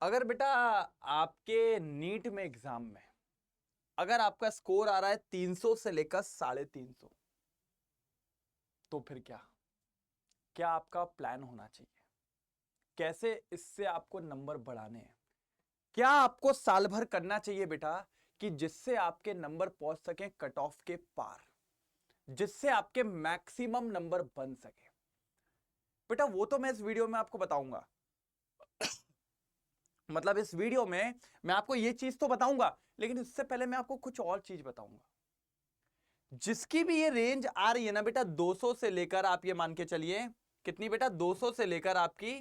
अगर बेटा आपके नीट में एग्जाम में अगर आपका स्कोर आ रहा है 300 से लेकर 350, तो फिर क्या क्या आपका प्लान होना चाहिए? कैसे इससे आपको नंबर बढ़ाने हैं? क्या आपको साल भर करना चाहिए बेटा कि जिससे आपके नंबर पहुंच सके कट ऑफ के पार, जिससे आपके मैक्सिमम नंबर बन सके? बेटा वो तो मैं इस वीडियो में आपको बताऊंगा। मतलब इस वीडियो में मैं आपको ये चीज तो बताऊंगा, लेकिन इससे पहले मैं आपको कुछ और चीज बताऊंगा। जिसकी भी ये रेंज आ रही है ना बेटा 200 से लेकर, आप ये मान के चलिए कितनी बेटा, 200 से लेकर आपकी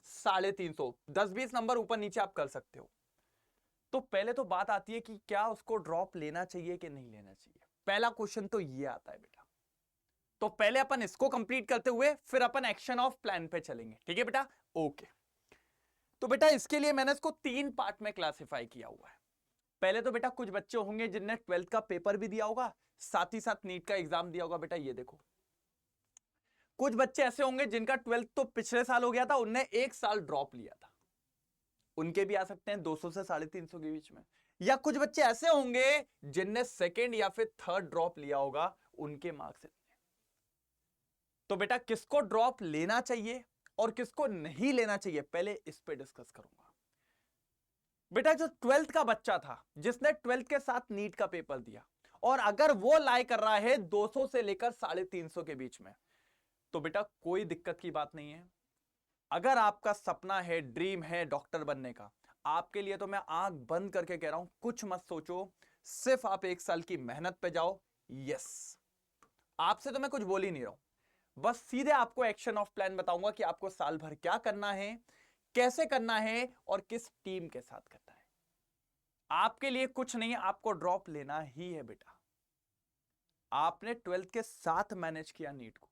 350, 10-20 नंबर ऊपर नीचे आप कर सकते हो। तो पहले तो बात आती है कि क्या उसको ड्रॉप लेना चाहिए कि नहीं लेना चाहिए। पहला क्वेश्चन तो ये आता है बेटा। तो पहले अपन इसको कंप्लीट करते हुए फिर अपन एक्शन ऑफ प्लान पे चलेंगे, ठीक है बेटा? ओके। तो बेटा इसके लिए मैंने इसको 3 पार्ट में क्लासिफाई किया हुआ है। पहले तो बेटा कुछ बच्चे होंगे जिनने 12th का पेपर भी दिया होगा, साथ ही साथ नीट का एग्जाम दिया होगा। बेटा ये देखो, कुछ बच्चे ऐसे होंगे जिनका 12th तो पिछले साल हो गया था, उनने 1 साल ड्रॉप लिया था, उनके भी आ सकते हैं 200 से 350 के बीच में। या कुछ बच्चे ऐसे होंगे जिनने सेकेंड या फिर थर्ड ड्रॉप लिया होगा, उनके मार्क्स इतने। तो बेटा किसको ड्रॉप लेना चाहिए और किसको नहीं लेना चाहिए, पहले इस पे डिस्कस करूंगा। बेटा जो 12th का बच्चा था, जिसने 12th के साथ नीट का पेपर दिया, और अगर वो लाई कर रहा है 200 से लेकर 350 के बीच में, तो बेटा कोई दिक्कत की बात नहीं है। अगर आपका सपना है, ड्रीम है डॉक्टर बनने का, आपके लिए तो मैं आंख बंद करके कह रहा हूं, कुछ मत सोचो, सिर्फ आप 1 साल की मेहनत पे जाओ। यस, आपसे तो मैं कुछ बोल ही नहीं रहा हूं, बस सीधे आपको एक्शन ऑफ प्लान बताऊंगा कि आपको साल भर क्या करना है, कैसे करना है और किस टीम के साथ करना है। आपके लिए कुछ नहीं है, आपको ड्रॉप लेना ही है बेटा। आपने 12th के साथ मैनेज किया नीट को,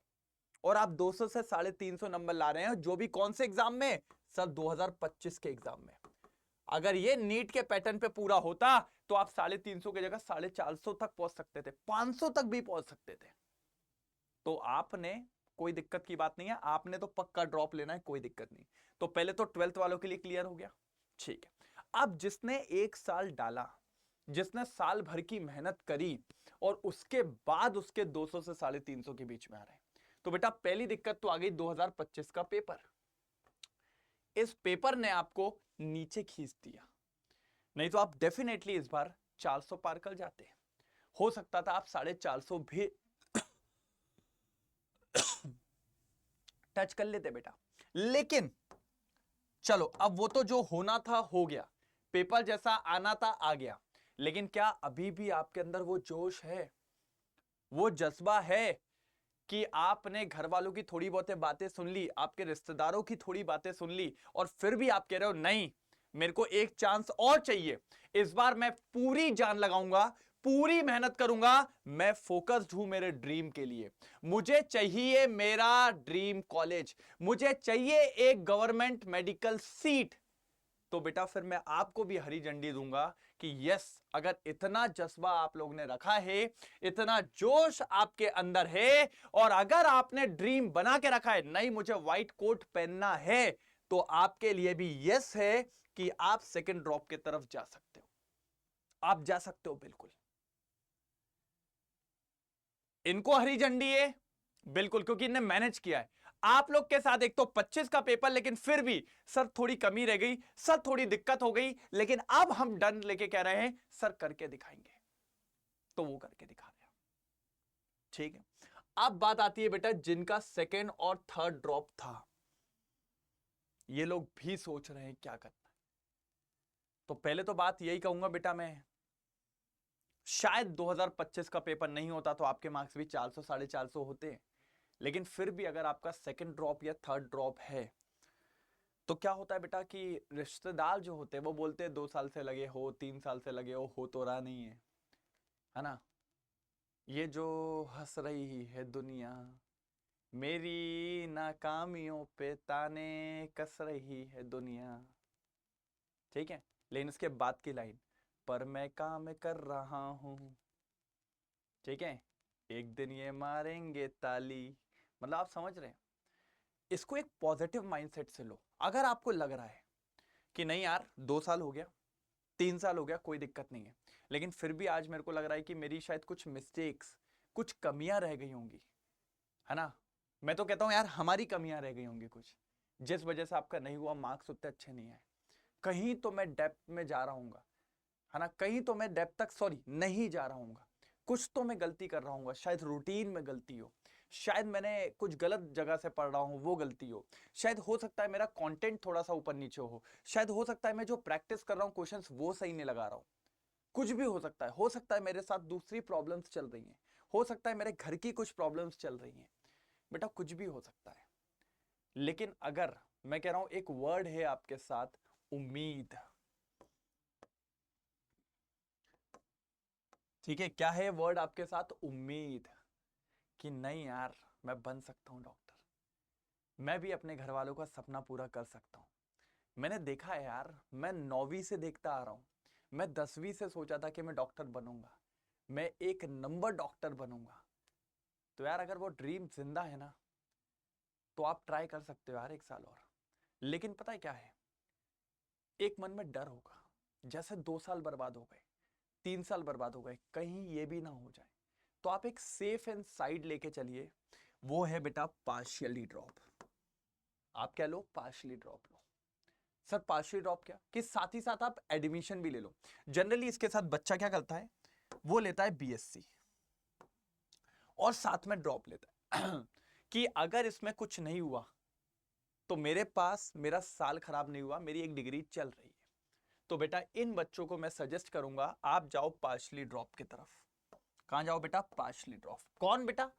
और आप 200 से 350 नंबर ला रहे हैं, जो भी कौन से एग्जाम में सर, 2025 के एग्जाम में। अगर ये नीट के पैटर्न पे पूरा होता तो आप 350 की जगह 450 तक पहुंच सकते थे, 500 तक भी पहुंच सकते थे। तो आपने, कोई दिक्कत की बात नहीं है, आपने तो पक्का ड्रॉप लेना है, कोई दिक्कत नहीं। तो पहले तो 12th वालों के लिए क्लियर हो गया, ठीक है। अब जिसने 1 साल डाला, जिसने साल भर की मेहनत करी, और उसके बाद उसके 200 से 350 के बीच में आ रहे हैं, तो बेटा पहली दिक्कत तो आ गई 2025 का पेपर। इस पेपर ने आपको नीचे खींच दिया, नहीं तो आप डेफिनेटली इस बार 400 पार कर जाते। हो सकता था आप 450 भी टच कर लेते बेटा। लेकिन चलो, अब वो तो जो होना था हो गया, पेपर जैसा आना था आ गया। लेकिन क्या अभी भी आपके अंदर वो जोश है, वो जज्बा है कि आपने घर वालों की थोड़ी बहुत बातें सुन ली, आपके रिश्तेदारों की थोड़ी बातें सुन ली, और फिर भी आप कह रहे हो नहीं, मेरे को एक चांस और चाहिए, इस बार मैं पूरी जान लगाऊंगा, पूरी मेहनत करूंगा, मैं फोकस्ड हूं मेरे ड्रीम के लिए, मुझे चाहिए मेरा ड्रीम कॉलेज, मुझे चाहिए एक गवर्नमेंट मेडिकल सीट। तो बेटा फिर मैं आपको भी हरी झंडी दूंगा कि यस, अगर इतना जज्बा आप लोग ने रखा है, इतना जोश आपके अंदर है, और अगर आपने ड्रीम बना के रखा है, नहीं मुझे व्हाइट कोट पहनना है, तो आपके लिए भी यस है कि आप सेकंड ड्रॉप की तरफ जा सकते हो। आप जा सकते हो बिल्कुल। इनको हरी झंडी है बिल्कुल, क्योंकि इन्हें मैनेज किया है। आप लोग के साथ एक तो 25 का पेपर, लेकिन फिर भी सर थोड़ी कमी रह गई, सर थोड़ी दिक्कत हो गई, लेकिन अब हम डन लेके कह रहे हैं सर करके दिखाएंगे, तो वो करके दिखा रहे हैं, ठीक है। अब बात आती है बेटा जिनका सेकेंड और थर्ड ड्रॉप था, ये लोग भी सोच रहे हैं क्या करना है। तो पहले तो बात यही कहूंगा बेटा मैं, शायद 2025 का पेपर नहीं होता तो आपके मार्क्स भी 400 450 होते, लेकिन फिर भी अगर आपका सेकंड ड्रॉप या थर्ड ड्रॉप है, तो क्या होता है बेटा कि रिश्तेदार जो होते हैं वो बोलते हैं 2 साल से लगे हो, 3 साल से लगे हो तो रहा नहीं है ना? ये जो हंस रही है दुनिया, मेरी नाकामियों पे ताने कस रही है दुनिया, ठीक है। लेकिन इसके बाद की लाइन, पर मैं काम कर रहा हूं, ठीक है, एक दिन ये मारेंगे ताली। आप समझ रहे हैं? इसको एक पॉजिटिव माइंडसेट से लो। अगर आपको लग रहा है कि नहीं यार 2 साल हो गया, 3 साल हो गया, कोई दिक्कत नहीं है, लेकिन फिर भी आज मेरे को लग रहा है कि मेरी शायद कुछ मिस्टेक्स, कुछ कमियां रह गई होंगी, है ना। मैं तो कहता हूं यार हमारी कमियां रह गई होंगी कुछ, जिस वजह से आपका नहीं हुआ, मार्क्स उतने अच्छे नहीं आए। कहीं तो मैं डेप्थ में जा रहा हूँ, है ना, कहीं तो मैं डेप्थ तक नहीं जा रहा हूँ, कुछ तो मैं गलती कर रहा हूँ, शायद रूटीन में गलती हो, शायद मैंने कुछ गलत जगह से पढ़ रहा हूँ वो गलती हो, शायद हो सकता है मेरा कंटेंट थोड़ा सा ऊपर नीचे शायद हो सकता है मैं जो प्रैक्टिस कर रहा हूँ क्वेश्चंस वो सही नहीं लगा रहा हूँ, कुछ भी हो सकता है मेरे साथ दूसरी प्रॉब्लम्स चल रही हैं, हो सकता है मेरे घर की कुछ प्रॉब्लम्स चल रही हैं, बेटा कुछ भी हो सकता है। लेकिन अगर मैं कह रहा हूं एक वर्ड है आपके साथ, उम्मीद। ठीक है, क्या है वर्ड आपके साथ? उम्मीद, कि नहीं यार मैं बन सकता हूं डॉक्टर, मैं भी अपने घर वालों का सपना पूरा कर सकता हूं। मैंने देखा है यार, मैं 9वीं से देखता आ रहा हूं, मैं 10वीं से सोचा था कि मैं डॉक्टर बनूंगा, मैं एक नंबर डॉक्टर बनूंगा। तो यार अगर वो ड्रीम जिंदा है ना, तो आप ट्राई कर सकते हो यार 1 साल और। लेकिन पता है क्या है, एक मन में डर होगा, जैसे 2 साल बर्बाद हो गए, 3 साल बर्बाद हो गए, कहीं ये भी ना हो जाए। तो आप एक सेफ एंड साइड लेके चलिए, वो है बेटा पार्शियली ड्रॉप। आप क्या लो? पार्शियली ड्रॉप लो। सर पार्शियली ड्रॉप क्या, कि साथ ही साथ आप एडमिशन भी ले लो। जनरली इसके साथ बच्चा क्या करता है, वो लेता है बीएससी और साथ में ड्रॉप लेता है कि अगर इसमें कुछ नहीं हुआ तो मेरे पास मेरा साल खराब नहीं हुआ, मेरी एक डिग्री चल रही है। तो बेटा इन बच्चों को मैं सजेस्ट करूंगा आप जाओ पार्शियली ड्रॉप की तरफ। कहां जाओ बेटा? Partially drop. कौन बेटा?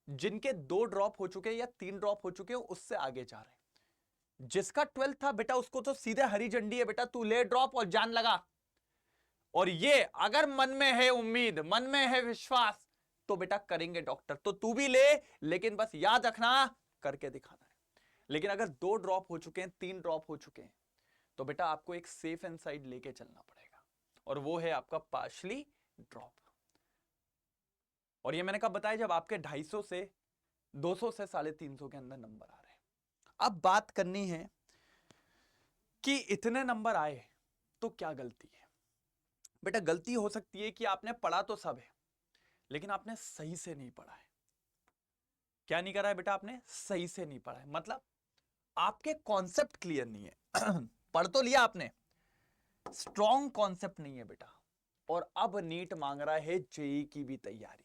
जिनके 2 ड्रॉप हो चुके या 3 ड्रॉप हो चुके हो, उससे आगे जा रहे हैं। जिसका 12th था बेटा उसको तो सीधे हरी झंडी है, बेटा तू ले ड्रॉप और जान लगा। और ये अगर मन में है उम्मीद, मन में है विश्वास, तो बेटा करेंगे डॉक्टर, तो तू भी ले, लेकिन बस याद रखना करके दिखाना है। लेकिन अगर 2 ड्रॉप हो चुके हैं, 3 ड्रॉप हो चुके हैं, तो बेटा आपको एक सेफ एंड साइड लेके चलना पड़ेगा, और वो है आपका पार्शियली ड्रॉप। और ये मैंने कब बताया? जब आपके 250 से 200 से 350 के अंदर नंबर आ रहे हैं। अब बात करनी है कि इतने नंबर आए तो क्या गलती है। बेटा गलती हो सकती है कि आपने पढ़ा तो सब है, लेकिन आपने सही से नहीं पढ़ा है। क्या नहीं करा है बेटा? आपने सही से नहीं पढ़ा है, मतलब आपके कॉन्सेप्ट क्लियर नहीं है पढ़ तो लिया आपने, स्ट्रॉन्ग कॉन्सेप्ट नहीं है बेटा। और अब नीट मांग रहा है जेई की भी तैयारी,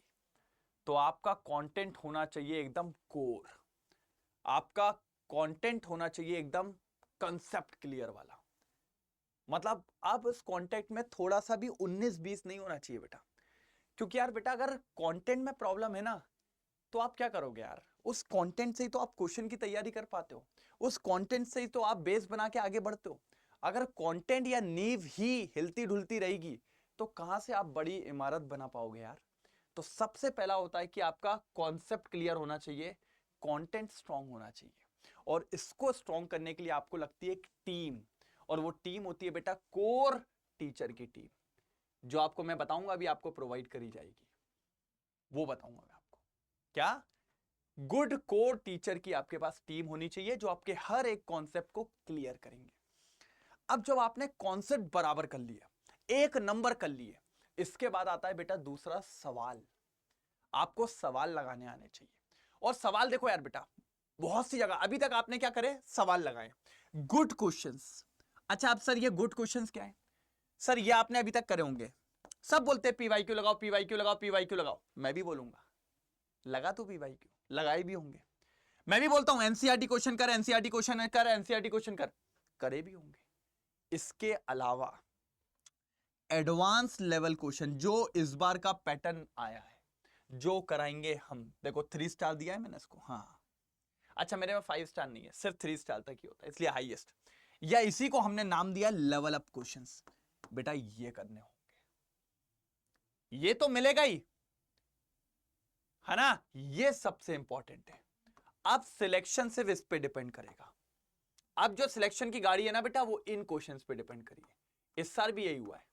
तो आपका कंटेंट होना चाहिए एकदम कोर, आपका कंटेंट होना चाहिए एकदम कंसेप्ट क्लियर वाला। मतलब अब इस कंटेंट में थोड़ा सा भी 19-20 नहीं होना चाहिए बेटा। क्योंकि यार बेटा अगर कंटेंट में प्रॉब्लम है ना, तो आप क्या करोगे यार? उस कंटेंट से ही तो आप क्वेश्चन की तैयारी कर पाते हो, उस कंटेंट से ही तो आप बेस बना के आगे बढ़ते हो। अगर कंटेंट या नींव ही हिलती ढुलती रहेगी, तो कहां से आप बड़ी इमारत बना पाओगे यार? तो सबसे पहला होता है कि आपका कॉन्सेप्ट क्लियर होना चाहिए, कंटेंट स्ट्रांग होना चाहिए, और इसको स्ट्रांग करने के लिए आपको लगती है एक टीम, और वो टीम होती है बेटा कोर टीचर की टीम, जो आपको मैं बताऊंगा अभी आपको प्रोवाइड करी जाएगी, वो बताऊंगा मैं आपको। क्या? गुड कोर टीचर की आपके पास टीम होनी चाहिए, जो आपके हर एक कॉन्सेप्ट को क्लियर करेंगे। अब जब आपने कॉन्सेप्ट बराबर कर लिया, एक नंबर कर लिए, इसके बाद आता है बेटा दूसरा सवाल। आपको सवाल लगाने आने चाहिए। और सवाल देखो यार बेटा, बहुत सी जगह अभी तक आपने क्या करे? सवाल लगाए, गुड क्वेश्चंस। अच्छा अब सर ये गुड क्वेश्चंस क्या है? सर ये आपने अभी तक करे होंगे, सब बोलते हैं पीवाईक्यू लगाओ, पीवाईक्यू लगाओ, पीवाईक्यू लगाओ। मैं भी बोलूंगा लगा तो पीवाईक्यू, लगाए भी होंगे। मैं भी बोलता हूं एनसीईआरटी क्वेश्चन कर, एनसीईआरटी क्वेश्चन कर, एनसीईआरटी क्वेश्चन कर, करे भी होंगे। इसके अलावा एडवांस लेवल क्वेश्चन जो इस बार का पैटर्न आया है, जो कराएंगे हम। देखो 3 स्टार दिया है मैंने इसको, हाँ अच्छा मेरे में 5 स्टार नहीं है, सिर्फ 3 स्टार तक ही होता है, इसलिए हाईएस्ट, या इसी को हमने नाम दिया लेवल अप क्वेश्चंस। बेटा ये करने होंगे, ये तो मिलेगा ही, है ना, ये सबसे इंपॉर्टेंट है। अब सिलेक्शन सिर्फ इस पे डिपेंड करेगा। अब जो सिलेक्शन की गाड़ी है ना बेटा, वो इन क्वेश्चंस पे डिपेंड करिए। इस साल भी यही हुआ है,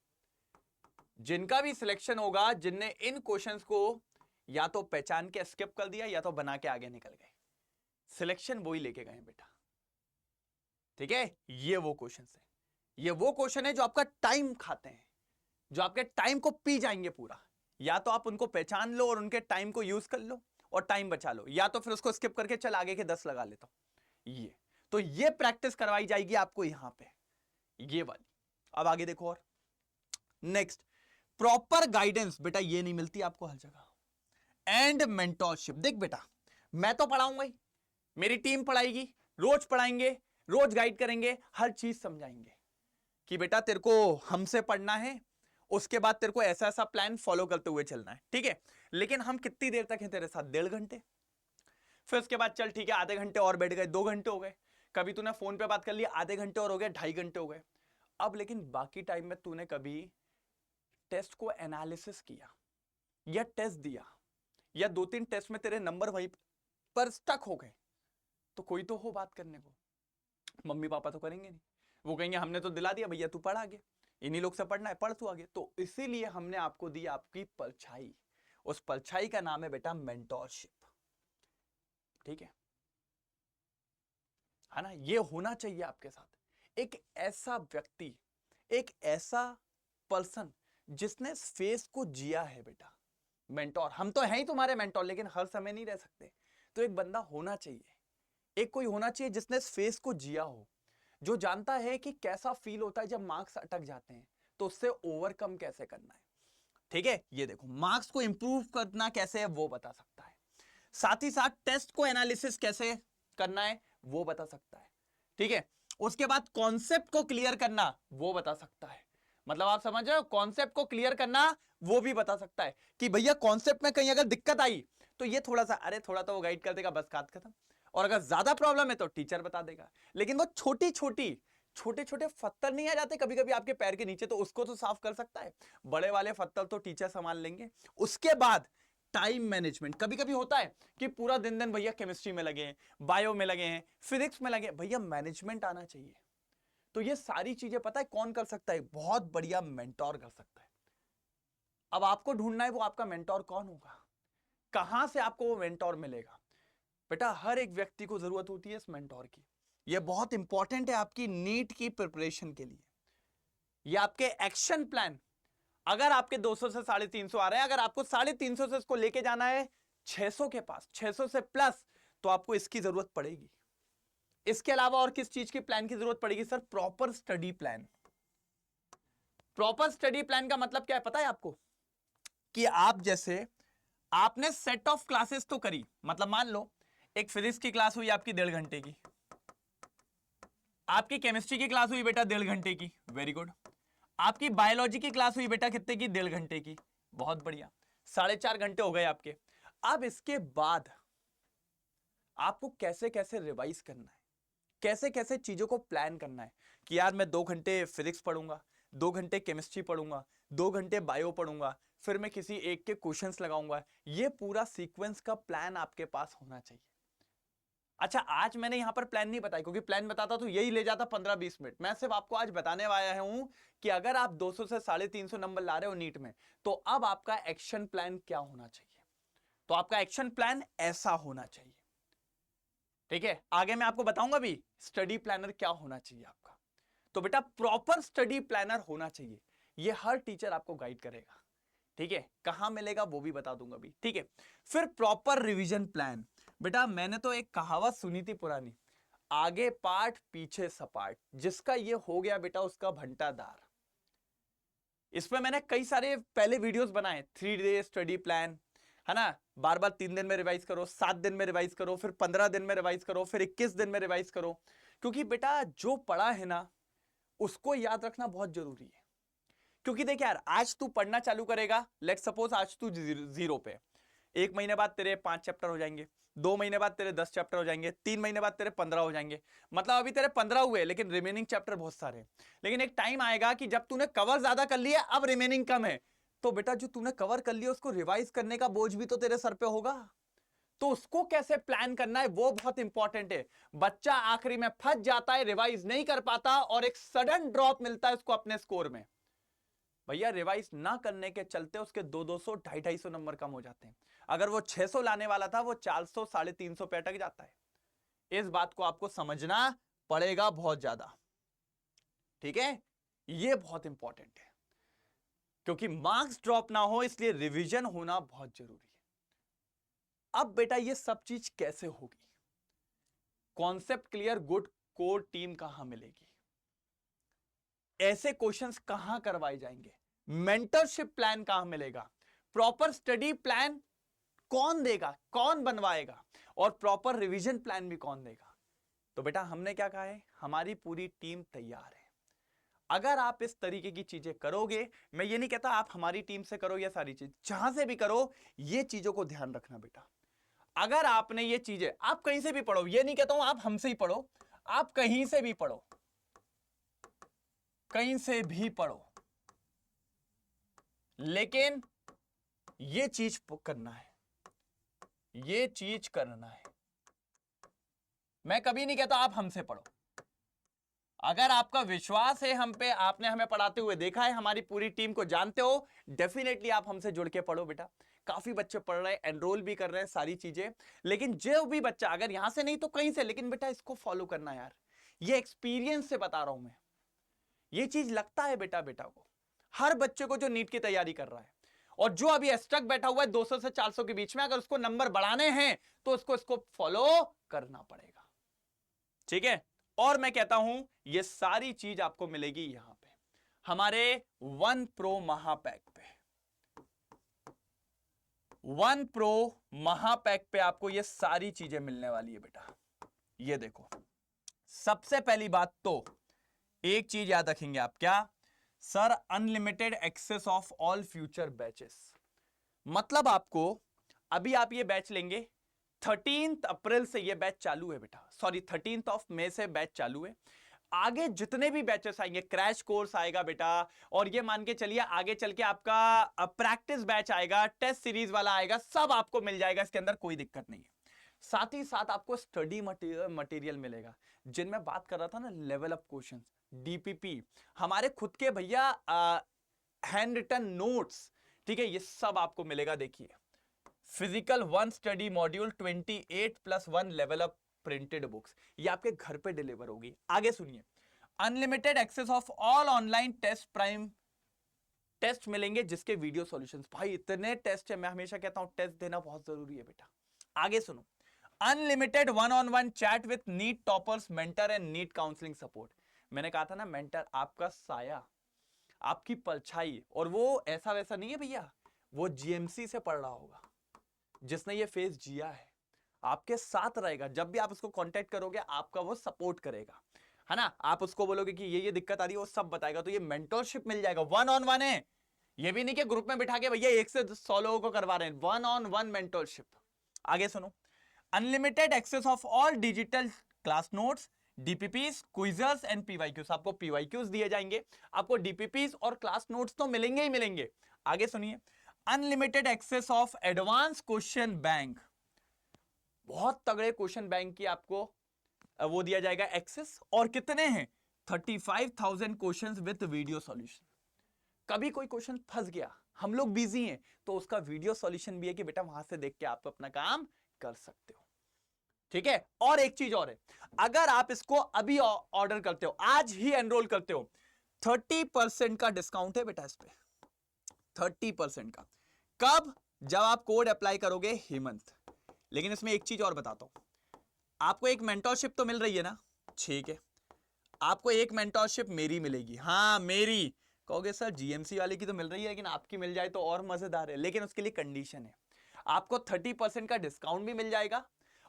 जिनका भी सिलेक्शन होगा, जिनने इन क्वेश्चंस को या तो पहचान के स्किप कर दिया या तो बना के आगे निकल गए, सिलेक्शन वही लेके गए बेटा। ठीक है, ये वो क्वेश्चंस है। ये वो क्वेश्चन है जो आपका टाइम खाते हैं, जो आपके टाइम को पी जाएंगे पूरा। या तो आप उनको पहचान लो और उनके टाइम को यूज कर लो और टाइम बचा लो, या तो फिर उसको स्किप करके चल आगे के 10 लगा लेता हूं। ये तो ये प्रैक्टिस करवाई जाएगी आपको यहां पे, ये वाली। अब आगे देखो और नेक्स्ट, प्रॉपर गाइडेंस बेटा ये नहीं मिलती आपको हर जगह। एंड मेंटोरशिप, देख बेटा मैं तो पढ़ाऊंगा ही, मेरी टीम पढ़ाएगी, रोज पढ़ाएंगे, रोज गाइड करेंगे, हर चीज समझाएंगे कि बेटा तेरे को हमसे पढ़ना है, उसके बाद तेरे को ऐसा ऐसा प्लान फॉलो करते हुए चलना है, ठीक है। लेकिन हम कितनी देर तक हैं तेरे साथ? 1.5 घंटे। फिर उसके बाद चल ठीक है आधे घंटे और बैठ गए, 2 घंटे हो गए। कभी तूने फोन पे बात कर ली, आधे घंटे और हो गए, 2.5 घंटे हो गए। अब लेकिन बाकी टाइम में तूने कभी टेस्ट को एनालिसिस किया या टेस्ट दिया, या 2-3 टेस्ट में तेरे नंबर वहीं पर स्टक हो गए, तो कोई तो हो बात करने को। मम्मी पापा तो करेंगे नहीं, वो कहेंगे हमने तो दिला दिया भैया, तू पढ़ आगे, इन्हीं लोग से पढ़ना है, पढ़ तू आगे। तो इसीलिए हमने आपको दी आपकी परछाई, उस परछाई का नाम है बेटा मेंटोरशिप, ठीक है ना। ये होना चाहिए आपके साथ एक ऐसा व्यक्ति, एक ऐसा पर्सन जिसने फेस को जिया है बेटा। मेंटोर, हम तो हैं ही तुम्हारे मेंटोर, लेकिन हर समय नहीं रह सकते, तो एक बंदा होना चाहिए, एक कोई होना चाहिए जिसने इस फेस को जिया हो, जो जानता है कि कैसा फील होता है जब मार्क्स अटक जाते हैं, तो उससे ओवरकम कैसे करना है, ठीक है। ये देखो मार्क्स को इंप्रूव करना कैसे है वो बता सकता है, साथ ही साथ टेस्ट को एनालिसिस कैसे करना है वो बता सकता है, ठीक है। उसके बाद कॉन्सेप्ट को क्लियर करना वो बता सकता है, मतलब आप समझ रहे हो, कॉन्सेप्ट को क्लियर करना वो भी बता सकता है कि भैया कॉन्सेप्ट में कहीं अगर दिक्कत आई तो ये थोड़ा सा, अरे थोड़ा तो वो गाइड कर देगा, बस बात खत्म। और अगर ज्यादा प्रॉब्लम है तो टीचर बता देगा। लेकिन वो छोटी छोटी छोटे छोटे पत्थर नहीं आ जाते कभी कभी आपके पैर के नीचे, तो उसको तो साफ कर सकता है, बड़े वाले पत्थर तो टीचर संभाल लेंगे। उसके बाद टाइम मैनेजमेंट, कभी कभी होता है कि पूरा दिन दिन भैया केमिस्ट्री में लगे हैं, बायो में लगे हैं, फिजिक्स में लगे, भैया मैनेजमेंट आना चाहिए। तो ये सारी चीजें पता है कौन कर सकता है? बहुत बढ़िया मेंटोर कर सकता है। अब आपको ढूंढना है वो आपका मेंटोर कौन होगा, कहां से आपको वो मेंटोर मिलेगा। बेटा हर एक व्यक्ति को जरूरत होती है इस मेंटोर की, ये बहुत इंपॉर्टेंट है आपकी नीट की प्रिपरेशन के लिए। ये आपके एक्शन प्लान, अगर आपके 200 से 350 आ रहे हैं, अगर आपको 350 से इसको लेके जाना है 600 के पास, 600 से प्लस, तो आपको इसकी जरूरत पड़ेगी। इसके अलावा और किस चीज की प्लान की जरूरत पड़ेगी sir? Proper study plan. Proper study plan का मतलब क्या है पता है आपको? कि आप जैसे आपने सेट ऑफ क्लासेस तो करी, मतलब मान लो एक फिजिक्स की क्लास हुई आपकी 1.5 घंटे की, आपकी केमिस्ट्री की क्लास हुई बेटा 1.5 घंटे की, वेरी गुड। आपकी बायोलॉजी की क्लास हुई बेटा कितने की? 1.5 घंटे की, बहुत बढ़िया, 4.5 घंटे हो गए आपके। अब इसके बाद आपको कैसे कैसे रिवाइज करना है, कैसे कैसे चीजों को प्लान करना है कि यार मैं 2 घंटे फिजिक्स पढ़ूंगा, 2 घंटे केमिस्ट्री पढ़ूंगा, 2 घंटे बायो पढ़ूंगा, फिर मैं किसी एक के क्वेश्चंस लगाऊंगा। ये पूरा सीक्वेंस का प्लान आपके पास होना चाहिए। अच्छा आज मैंने यहां पर प्लान नहीं बताया, क्योंकि प्लान बताता तो यही ले जाता 15-20 मिनट। मैं सिर्फ आपको आज बताने आया हूं कि अगर आप 200 से 350 नंबर ला रहे हो नीट में, तो अब आपका एक्शन प्लान क्या होना चाहिए। तो आपका एक्शन प्लान ऐसा होना चाहिए, ठीक है। आगे मैं आपको बताऊंगा भी स्टडी प्लानर क्या होना चाहिए आपका। तो बेटा प्रॉपर स्टडी प्लानर होना चाहिए, ये हर टीचर आपको गाइड करेगा, ठीक है। कहां मिलेगा वो भी बता दूंगा भी, ठीक है। फिर प्रॉपर रिवीजन प्लान, बेटा मैंने तो एक कहावत सुनी थी पुरानी, आगे पाठ पीछे सपाट, जिसका ये हो गया बेटा उसका भंटादार। इस पे मैंने कई सारे पहले वीडियोस बनाए, 3 डे स्टडी प्लान, है ना, बार बार 3 दिन में रिवाइज करो, 7 दिन में रिवाइज करो, फिर 15 दिन में रिवाइज करो, फिर 21 दिन में रिवाइज करो। क्योंकि बेटा जो पढ़ा है ना उसको याद रखना बहुत जरूरी है। क्योंकि देख यार आज तू पढ़ना चालू करेगा, लेट सपोज आज तू 0 पे, 1 महीने बाद तेरे 5 चैप्टर हो जाएंगे, 2 महीने बाद तेरे 10 चैप्टर हो जाएंगे, 3 महीने बाद तेरे 15 हो जाएंगे। मतलब अभी तेरे 15 हुए लेकिन रिमेनिंग चैप्टर बहुत सारे हैं। लेकिन एक टाइम आएगा कि जब तूने कवर ज्यादा कर लिया, अब रिमेनिंग कम है, तो बेटा जो तूने कवर कर लिया उसको रिवाइज करने का बोझ भी तो तेरे सर पे होगा। तो उसको कैसे प्लान करना है वो बहुत इंपॉर्टेंट है। बच्चा आखिरी में फंस जाता है, रिवाइज नहीं कर पाता और एक सडन ड्रॉप मिलता है उसको अपने स्कोर में। भैया रिवाइज ना करने के चलते उसके 200 250 नंबर कम हो जाते हैं। अगर वो 600 लाने वाला था वो 400 350 पे अटक जाता है। इस बात को आपको समझना पड़ेगा बहुत ज्यादा, ठीक है, ये बहुत इंपॉर्टेंट है क्योंकि मार्क्स ड्रॉप ना हो इसलिए रिवीजन होना बहुत जरूरी है। अब बेटा ये सब चीज कैसे होगी, concept clear, good core team कहां मिलेगी, ऐसे क्वेश्चंस कहां करवाए जाएंगे, मेंटरशिप प्लान कहां मिलेगा, प्रॉपर स्टडी प्लान कौन देगा, कौन बनवाएगा, और प्रॉपर रिवीजन प्लान भी कौन देगा। तो बेटा हमने क्या कहा है, हमारी पूरी टीम तैयार है। अगर आप इस तरीके की चीजें करोगे, मैं ये नहीं कहता आप हमारी टीम से करो या सारी चीज, जहां से भी करो ये चीजों को ध्यान रखना बेटा। अगर आपने ये चीजें, आप कहीं से भी पढ़ो, ये नहीं कहता हूं आप हमसे ही पढ़ो, आप कहीं से भी पढ़ो, कहीं से भी पढ़ो, लेकिन ये चीज करना है, ये चीज करना है। मैं कभी नहीं कहता आप हमसे पढ़ो, अगर आपका विश्वास है हम पे, आपने हमें पढ़ाते हुए देखा है, हमारी पूरी टीम को जानते हो, डेफिनेटली आप हमसे जुड़ के पढ़ो बेटा। काफी बच्चे पढ़ रहे हैं, एनरोल भी कर रहे हैं, सारी चीजें। लेकिन जो भी बच्चा अगर यहां से नहीं तो कहीं से, लेकिन बेटा इसको फॉलो करना यार, ये एक्सपीरियंस से बता रहा हूं मैं, ये चीज लगता है बेटा को, हर बच्चे को जो नीट की तैयारी कर रहा है और जो अभी स्टक बैठा हुआ है 200 से 400 के बीच में, अगर उसको नंबर बढ़ाने हैं तो उसको इसको फॉलो करना पड़ेगा, ठीक है। और मैं कहता हूं ये सारी चीज आपको मिलेगी यहां पे हमारे 1 प्रो महापैक पे, 1 प्रो महापैक पे आपको ये सारी चीजें मिलने वाली है बेटा। ये देखो, सबसे पहली बात तो एक चीज याद रखेंगे आप, क्या sir, unlimited access of all future batches. मतलब आपको अभी आप ये बैच लेंगे, 13 अप्रैल से ये बैच चालू है बेटा, सॉरी 13 मई से बैच चालू है। आगे जितने भी बैचेस आएंगे, क्रैश कोर्स आएगा बेटा, और ये मान के चलिए आगे चल के आपका प्रैक्टिस बैच आएगा, टेस्ट सीरीज वाला आएगा, सब आपको मिल जाएगा, इसके अंदर कोई दिक्कत नहीं है। साथ ही साथ आपको स्टडी मटेरियल मिलेगा, जिनमें बात कर रहा था ना, लेवल अप क्वेश्चंस, डीपीपी, हमारे खुद के भैया हैंड रिटन नोट्स, ठीक है, ये सब आपको मिलेगा। देखिए, physical 1 study module 28+1 level up printed books, ये आपके घर पे डिलीवर होगी। आगे सुनिए, unlimited access of all online test, prime test मिलेंगे जिसके वीडियो सॉल्यूशंस। भाई इतने टेस्ट है, मैं हमेशा कहता हूं टेस्ट देना बहुत जरूरी है बेटा। आगे सुनो, unlimited 1-on-1 chat with NEET toppers, mentor and NEET counselling support. मैंने कहा था ना, मेंटर आपका साया, आपकी परछाई, और वो ऐसा वैसा नहीं है भैया, वो जीएमसी से पढ़ रहा होगा, जिसने ये फेज जिया है, आपके साथ रहेगा। जब भी आप उसको कांटेक्ट करोगे आपका वो सपोर्ट करेगा, है ना। आप उसको बोलोगे कि ये दिक्कत आ रही है, वो सब बताएगा। तो ये मेंटरशिप मिल जाएगा, 1-on-1 है, ये भी नहीं कि ग्रुप में बिठा के भैया 1 से 100 लोगों को करवा रहे हैं, 1-on-1 मेंटरशिप। आगे सुनो, unlimited access of all digital class notes, DPPs, quizzes and PYQs. आपको पीवाईक्यूज दिए जाएंगे, आपको डीपीपीस और क्लास नोट्स तो मिलेंगे ही मिलेंगे। आगे सुनिए, unlimited access of advance question bank, बहुत तगड़े क्वेश्चन बैंक की आपको वो दिया जाएगा एक्सेस, और कितने हैं, 35,000 क्वेश्चंस विद वीडियो सॉल्यूशन। कभी कोई क्वेश्चन फंस गया, हम लोग बिजी हैं, तो उसका वीडियो सॉल्यूशन भी है कि बेटा वहां से देख के आप अपना काम कर सकते हो, ठीक है। और एक चीज और है, अगर आप इसको अभी ऑर्डर करते हो, आज ही एनरोल करते हो, 30% का डिस्काउंट है बेटा इस पे, 30% का। कब, जब आप कोड अप्लाई करोगे हेमंत। लेकिन इसमें एक चीज और बताता हूं, आपको एक मेंटरशिप तो मिल रही है ना, ठीक है, आपको एक मेंटरशिप मेरी मिलेगी, हाँ मेरी। कहोगे सर जीएमसी वाले की तो मिल रही है, लेकिन आपकी मिल जाए तो और मजेदार है। लेकिन उसके लिए कंडीशन है, आपको 30% का डिस्काउंट भी मिल जाएगा,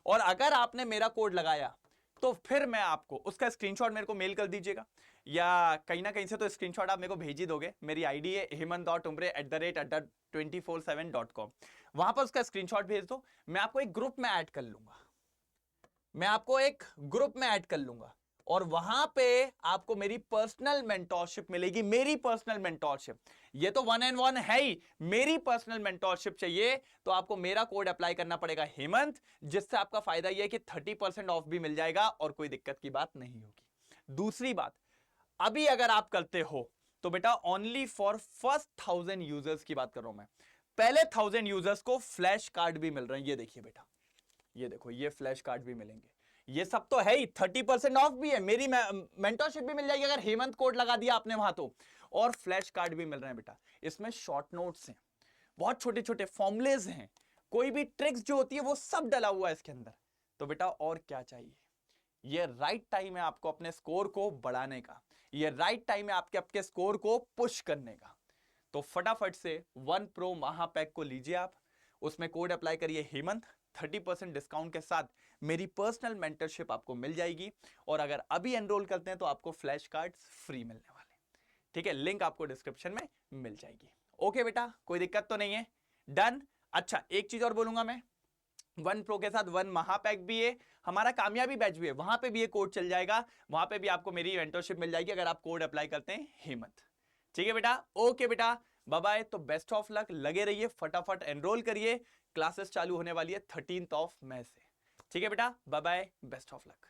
और अगर आपने मेरा कोड लगाया तो फिर मैं आपको उसका स्क्रीनशॉट मेरे को मेल कर दीजिएगा, या कहीं ना कहीं से तो स्क्रीनशॉट आप मेरे को भेज ही दोगे। मेरी आईडी है hemant.umbre@247.com, वहां पर उसका स्क्रीनशॉट भेज दो, मैं आपको एक ग्रुप में ऐड कर लूंगा, मैं आपको एक ग्रुप में ऐड कर लूंगा, और वहां पे आपको मेरी पर्सनल मेंटरशिप मिलेगी, मेरी पर्सनल मेंटरशिप। ये तो 1-on-1 है ही, मेरी पर्सनल मेंटरशिप चाहिए तो आपको मेरा कोड अप्लाई करना पड़ेगा हेमंत, जिससे आपका फायदा यह है कि 30% ऑफ भी मिल जाएगा और कोई दिक्कत की बात नहीं होगी। दूसरी बात, अभी अगर आप करते हो तो बेटा ओनली फॉर फर्स्ट 1000 यूजर्स की बात कर रहा हूं मैं, पहले 1000 यूजर्स को फ्लैश कार्ड भी मिल रहे हैं। ये देखिए बेटा, ये देखो, ये फ्लैश कार्ड भी मिलेंगे। ये सब तो है ही, 30% ऑफ भी है, मेरी मेंटरशिप भी मिल जाएगी अगर हेमंत कोड लगा दिया आपने वहां तो, और फ्लैश कार्ड भी मिल रहे हैं बेटा। इसमें शॉर्ट नोट्स हैं, बहुत छोटे छोटे फॉर्मुलेज हैं, कोई भी ट्रिक्स जो होती है वो सब डला हुआ है इसके अंदर। तो बेटा और क्या चाहिए? ये राइट टाइम है आपको अपने स्कोर को बढ़ाने का, ये राइट टाइम है आपके आपके स्कोर को पुश करने का। तो फटाफट से 1 प्रो महापैक को लीजिए आप, उसमें कोड अप्लाई करिए हेमंत, 30% डिस्काउंट के साथ मेरी पर्सनल मेंटरशिप आपको मिल जाएगी, और अगर अभी एनरोल करते हैं तो आपको फ्लैश कार्ड्स फ्री मिलने वाले। ठीक है, लिंक आपको डिस्क्रिप्शन में मिल जाएगी। ओके बेटा, कोई दिक्कत तो नहीं है? डन। अच्छा, एक चीज और बोलूंगा मैं, 1 प्रो के साथ 1 महापैक भी है, हमारा कामयाबी बैच भी है, वहां पे भी ये कोड चल जाएगा, वहां पे भी आपको मेरी मेंटरशिप मिल जाएगी अगर आप कोड अप्लाई करते हैं हेमंत। ठीक है बेटा, ओके बेटा, बाय बाय। तो बेस्ट ऑफ लक, लगे रहिए, फटाफट एनरोल करिए, क्लासेस चालू होने वाली है 13 मई से। ठीक है बेटा, bye bye, best of luck.